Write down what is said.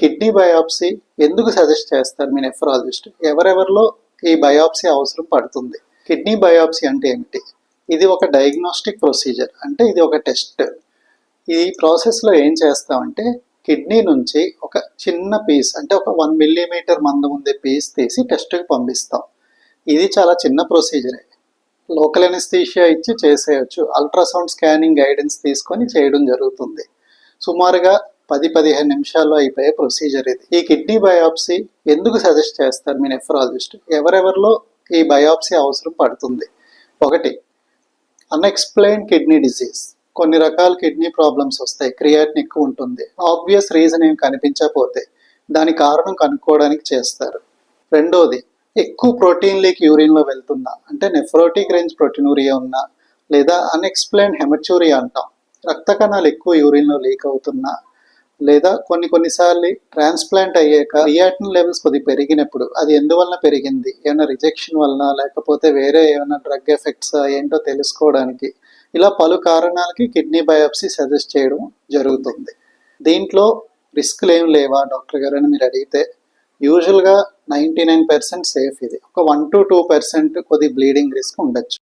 Kidney biopsy ఎందుకు suggest చేస్తారు మీ nephrologist? ఎవరెవరిలో ఈ బయాప్సీ అవసరం పడుతుంది? కిడ్నీ బయాప్సీ అంటే ఏమిటి? ఇది ఒక డయాగ్నోస్టిక్ ప్రొసీజర్, అంటే ఇది ఒక టెస్ట్. ఈ ప్రాసెస్లో ఏం చేస్తామంటే కిడ్నీ నుంచి ఒక చిన్న పీస్, అంటే ఒక 1 మిల్లీమీటర్ మందం ఉండే పీస్ తీసి టెస్ట్కి పంపిస్తాం. ఇది చాలా చిన్న ప్రొసీజరే, లోకల్ ఎనస్థీషియా ఇచ్చి చేసేయచ్చు. అల్ట్రాసౌండ్ స్కానింగ్ గైడెన్స్ తీసుకొని చేయడం జరుగుతుంది. సుమారుగా 10-15 నిమిషాల్లో అయిపోయే ప్రొసీజర్ ఇది. ఈ కిడ్నీ బయాప్సీ ఎందుకు సజెస్ట్ చేస్తారు మీ నెఫ్రాలజిస్ట్? ఎవరెవరిలో ఈ బయాప్సీ అవసరం పడుతుంది? ఒకటి, అన్ఎక్స్ప్లెయిన్ కిడ్నీ డిజీజ్. కొన్ని రకాల కిడ్నీ ప్రాబ్లమ్స్ వస్తాయి, క్రియాటిన్ ఎక్కువ ఉంటుంది, ఆబ్వియస్ రీజన్ ఏం కనిపించకపోతే దాని కారణం కనుక్కోవడానికి చేస్తారు. రెండోది, ఎక్కువ ప్రోటీన్ లీక్ యూరిన్లో వెళ్తున్నా, అంటే నెఫ్రోటిక్ రేంజ్ ప్రోటీనూరియా ఉన్నా, లేదా అన్ఎక్స్ప్లెయిన్ హెమచూరియా అంటాం, రక్త కణాలు ఎక్కువ యూరిన్లో లీక్ అవుతున్నా, లేదా కొన్నిసార్లు ట్రాన్స్ప్లాంట్ అయ్యాక క్రియాటిన్ లెవెల్స్ కొద్దిగా పెరిగినప్పుడు అది ఎందువలన పెరిగింది, ఏమైనా రిజెక్షన్ వలన లేకపోతే వేరే ఏమైనా డ్రగ్ ఎఫెక్ట్స్ ఏంటో తెలుసుకోవడానికి, ఇలా పలు కారణాలకి కిడ్నీ బయాప్సీ సజెస్ట్ చేయడం జరుగుతుంది. దీంట్లో రిస్క్లు ఏం లేవా డాక్టర్ గారు అని మీరు అడిగితే, యూజువల్గా 99% సేఫ్. ఇది ఒక 1-2% కొద్ది బ్లీడింగ్ రిస్క్ ఉండొచ్చు.